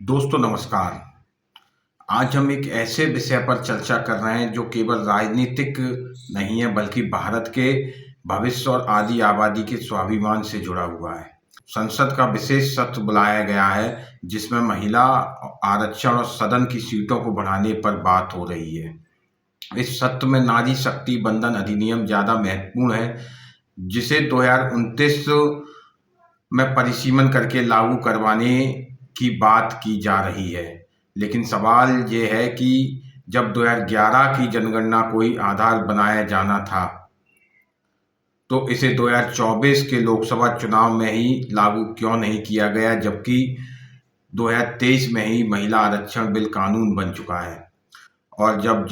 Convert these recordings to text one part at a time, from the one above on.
दोस्तों नमस्कार। आज हम एक ऐसे विषय पर चर्चा कर रहे हैं जो केवल राजनीतिक नहीं है बल्कि भारत के भविष्य और आधी आबादी के स्वाभिमान से जुड़ा हुआ है। संसद का विशेष सत्र बुलाया गया है जिसमें महिला आरक्षण और सदन की सीटों को बढ़ाने पर बात हो रही है। इस सत्र में नारी शक्ति बंधन अधिनियम ज़्यादा महत्वपूर्ण है जिसे 2029 में परिसीमन करके लागू करवाने की बात की जा रही है। लेकिन सवाल ये है कि जब 2011 की जनगणना को ही आधार बनाया जाना था तो इसे 2024 के लोकसभा चुनाव में ही लागू क्यों नहीं किया गया, जबकि 2023 में ही महिला आरक्षण बिल कानून बन चुका है। और जब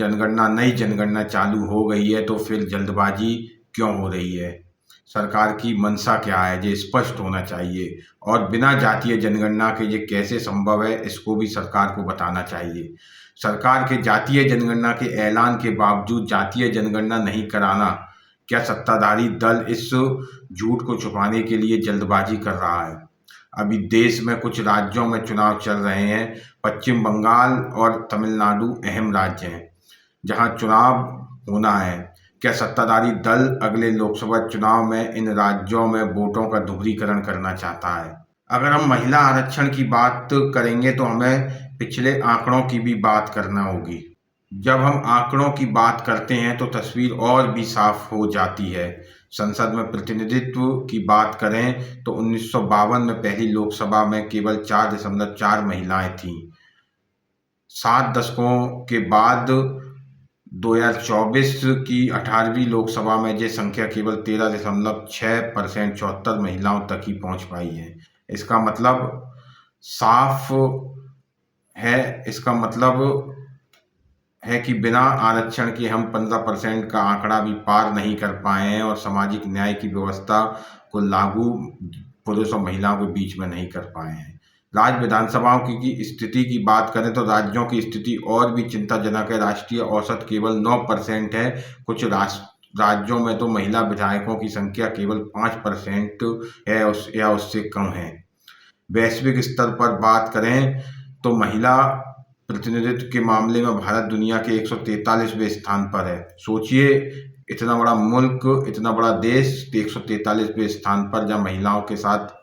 नई जनगणना चालू हो गई है तो फिर जल्दबाजी क्यों हो रही है? सरकार की मंशा क्या है, ये स्पष्ट होना चाहिए। और बिना जातीय जनगणना के ये कैसे संभव है, इसको भी सरकार को बताना चाहिए। सरकार के जातीय जनगणना के ऐलान के बावजूद जातीय जनगणना नहीं कराना, क्या सत्ताधारी दल इस झूठ को छुपाने के लिए जल्दबाजी कर रहा है? अभी देश में कुछ राज्यों में चुनाव चल रहे हैं। पश्चिम बंगाल और तमिलनाडु अहम राज्य हैं जहां चुनाव होना है। क्या सत्ताधारी दल अगले लोकसभा चुनाव में इन राज्यों में वोटों का दोहरीकरण करना चाहता है? अगर हम महिला आरक्षण की बात करेंगे तो हमें पिछले आंकड़ों की भी बात करना होगी। जब हम आंकड़ों की बात करते हैं तो तस्वीर और भी साफ हो जाती है। संसद में प्रतिनिधित्व की बात करें तो 1952 में पहली लोकसभा में केवल 4.4 महिलाएं थीं। 7 दशकों के बाद 2024 की 18वीं लोकसभा में ये संख्या केवल 13.6% 74 महिलाओं तक ही पहुंच पाई है। इसका मतलब साफ है, इसका मतलब है कि बिना आरक्षण के हम 15% का आंकड़ा भी पार नहीं कर पाए हैं और सामाजिक न्याय की व्यवस्था को लागू पुरुष और महिलाओं के बीच में नहीं कर पाए हैं। राज्य विधानसभाओं की स्थिति की बात करें तो राज्यों की स्थिति और भी चिंताजनक है। राष्ट्रीय औसत केवल 9% है। कुछ राज्यों में तो महिला विधायकों की संख्या केवल 5% है या उससे कम है। वैश्विक स्तर पर बात करें तो महिला प्रतिनिधित्व के मामले में भारत दुनिया के 143वें स्थान पर है। सोचिए, इतना बड़ा मुल्क, इतना बड़ा देश 143वें स्थान पर जहाँ महिलाओं के साथ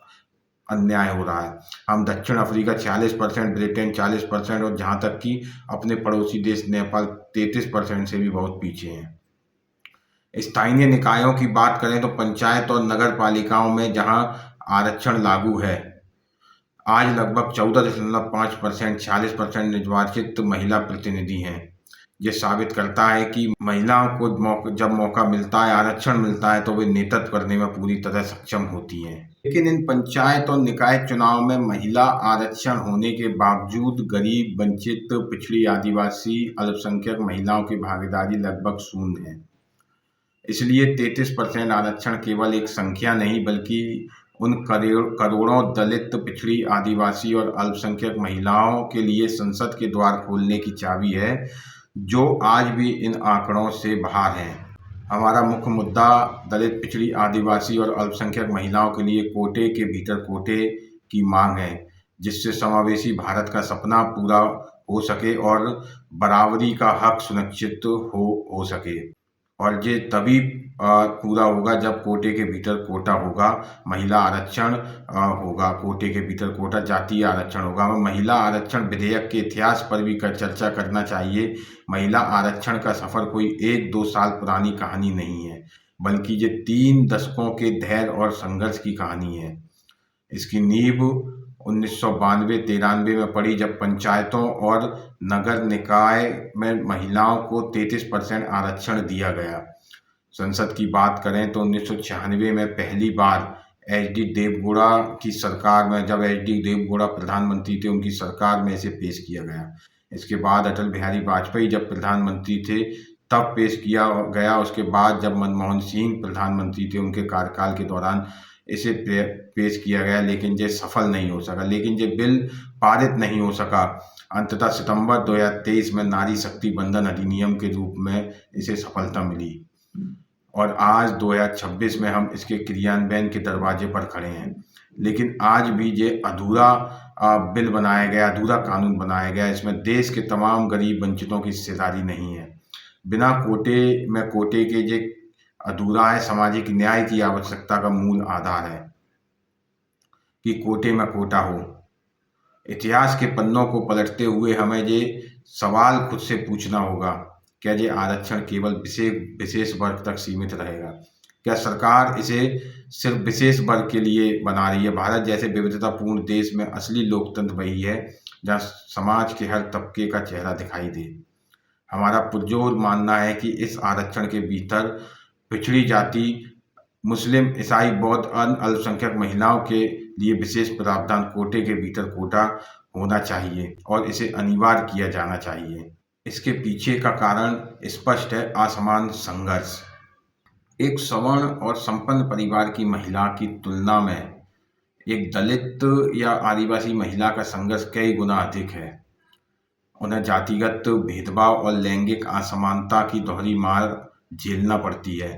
अन्याय हो रहा है। हम दक्षिण अफ्रीका 46%, ब्रिटेन 40% और जहाँ तक कि अपने पड़ोसी देश नेपाल 33% से भी बहुत पीछे हैं। स्थानीय निकायों की बात करें तो पंचायत और नगर पालिकाओं में जहाँ आरक्षण लागू है, आज लगभग 14.5% 46% निर्वाचित महिला प्रतिनिधि हैं। ये साबित करता है कि महिलाओं को जब मौका मिलता है, आरक्षण मिलता है, तो वे नेतृत्व करने में पूरी तरह सक्षम होती हैं। लेकिन इन पंचायत और निकाय चुनाव में महिला आरक्षण होने के बावजूद गरीब, वंचित, पिछड़ी, आदिवासी, अल्पसंख्यक महिलाओं की भागीदारी लगभग शून्य है। इसलिए 33% आरक्षण केवल एक संख्या नहीं बल्कि उन करोड़ों दलित, पिछड़ी, आदिवासी और अल्पसंख्यक महिलाओं के लिए संसद के द्वार खोलने की चाबी है जो आज भी इन आंकड़ों से बाहर हैं। हमारा मुख्य मुद्दा दलित, पिछड़ी, आदिवासी और अल्पसंख्यक महिलाओं के लिए कोटे के भीतर कोटे की मांग है, जिससे समावेशी भारत का सपना पूरा हो सके और बराबरी का हक सुनिश्चित हो सके। और ये तभी पूरा होगा जब कोटे के भीतर कोटा होगा, महिला आरक्षण होगा, कोटे के भीतर कोटा, जातीय आरक्षण होगा। हमें महिला आरक्षण विधेयक के इतिहास पर भी चर्चा करना चाहिए। महिला आरक्षण का सफ़र कोई 1-2 साल पुरानी कहानी नहीं है, बल्कि ये 3 दशकों के धैर्य और संघर्ष की कहानी है। इसकी नींव 1992-93 में पड़ी, जब पंचायतों और नगर निकाय में महिलाओं को 33% आरक्षण दिया गया। संसद की बात करें तो 1996 में पहली बार एच.डी. देवगौड़ा की सरकार में, जब एच.डी. देवगौड़ा प्रधानमंत्री थे, उनकी सरकार में इसे पेश किया गया। इसके बाद अटल बिहारी वाजपेयी जब प्रधानमंत्री थे तब पेश किया गया। उसके बाद जब मनमोहन सिंह प्रधानमंत्री थे, उनके कार्यकाल के दौरान इसे पेश किया गया, लेकिन ये सफल नहीं हो सका, लेकिन ये बिल पारित नहीं हो सका। अंततः सितंबर 2023 में नारी शक्ति बंधन अधिनियम के रूप में इसे सफलता मिली और आज 2026 में हम इसके क्रियान्वयन के दरवाजे पर खड़े हैं। लेकिन आज भी ये अधूरा बिल बनाया गया, अधूरा कानून बनाया गया। इसमें देश के तमाम गरीब वंचितों की हिस्सेदारी नहीं है। बिना कोटे में कोटे के जे अधूरा है। सामाजिक न्याय की आवश्यकता का मूल आधार है कि कोटे में कोटा हो। इतिहास के पन्नों को पलटते हुए हमें ये सवाल खुद से पूछना होगा, क्या ये आरक्षण केवल विशेष वर्ग तक सीमित रहेगा? क्या सरकार इसे सिर्फ विशेष वर्ग के लिए बना रही है? भारत जैसे विविधतापूर्ण देश में असली लोकतंत्र वही है जहाँ समाज के हर तबके का चेहरा दिखाई दे। हमारा पुरजोर मानना है कि इस आरक्षण के भीतर पिछड़ी जाति, मुस्लिम, ईसाई, बौद्ध, अन्य अल्पसंख्यक महिलाओं के लिए विशेष प्रावधान कोटे के भीतर कोटा होना चाहिए और इसे अनिवार्य किया जाना चाहिए। इसके पीछे का कारण स्पष्ट है, असमान संघर्ष। एक सवर्ण और संपन्न परिवार की महिला की तुलना में एक दलित या आदिवासी महिला का संघर्ष कई गुना अधिक है। उन्हें जातिगत भेदभाव और लैंगिक असमानता की दोहरी मार झेलना पड़ती है।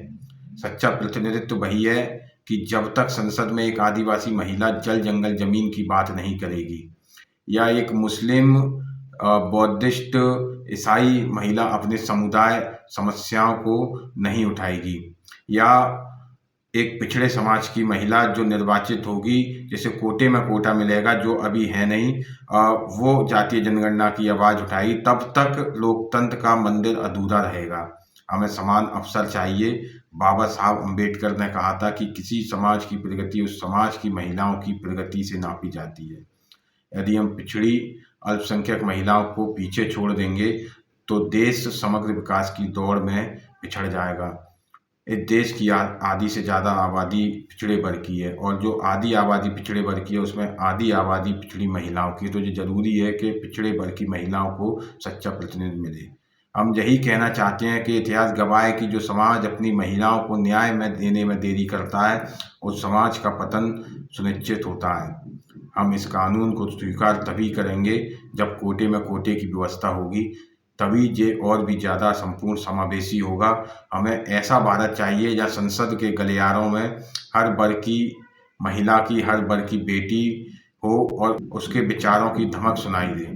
सच्चा प्रतिनिधित्व वही है कि जब तक संसद में एक आदिवासी महिला जल जंगल जमीन की बात नहीं करेगी, या एक मुस्लिम, बौद्धिस्ट, ईसाई महिला अपने समुदाय समस्याओं को नहीं उठाएगी, या एक पिछड़े समाज की महिला जो निर्वाचित होगी, जिसे कोटे में कोटा मिलेगा जो अभी है नहीं, वो जातीय जनगणना की आवाज़ उठाएगी, तब तक लोकतंत्र का मंदिर अधूरा रहेगा। हमें समान अवसर चाहिए। बाबा साहब अम्बेडकर ने कहा था कि किसी समाज की प्रगति उस समाज की महिलाओं की प्रगति से नापी जाती है। यदि हम पिछड़ी अल्पसंख्यक महिलाओं को पीछे छोड़ देंगे तो देश समग्र विकास की दौड़ में पिछड़ जाएगा। इस देश की आधी से ज़्यादा आबादी पिछड़े वर्ग की है, और जो आधी आबादी पिछड़े वर्ग की है उसमें आधी आबादी पिछड़ी महिलाओं की। तो ये ज़रूरी है कि पिछड़े वर्ग की महिलाओं को सच्चा प्रतिनिधित्व मिले। हम यही कहना चाहते हैं कि इतिहास गवाह है कि जो समाज अपनी महिलाओं को न्याय में देने में देरी करता है उस समाज का पतन सुनिश्चित होता है। हम इस कानून को स्वीकार तभी करेंगे जब कोटे में कोटे की व्यवस्था होगी, तभी ये और भी ज़्यादा संपूर्ण समावेशी होगा। हमें ऐसा भारत चाहिए जहाँ संसद के गलियारों में हर वर्ग की महिला की, हर वर्ग की बेटी हो और उसके विचारों की धमक सुनाई दे।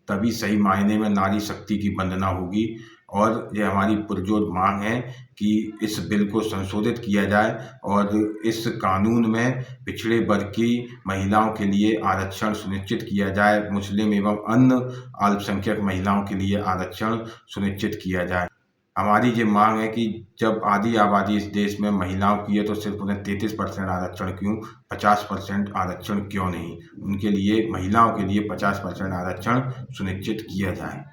तभी सही मायने में नारी शक्ति की वंदना होगी। और ये हमारी पुरजोर मांग है कि इस बिल को संशोधित किया जाए और इस कानून में पिछड़े वर्ग की महिलाओं के लिए आरक्षण सुनिश्चित किया जाए, मुस्लिम एवं अन्य अल्पसंख्यक महिलाओं के लिए आरक्षण सुनिश्चित किया जाए। हमारी ये मांग है कि जब आधी आबादी इस देश में महिलाओं की है तो सिर्फ उन्हें 33% आरक्षण क्यों, 50% आरक्षण क्यों नहीं? उनके लिए, महिलाओं के लिए 50% आरक्षण सुनिश्चित किया जाए।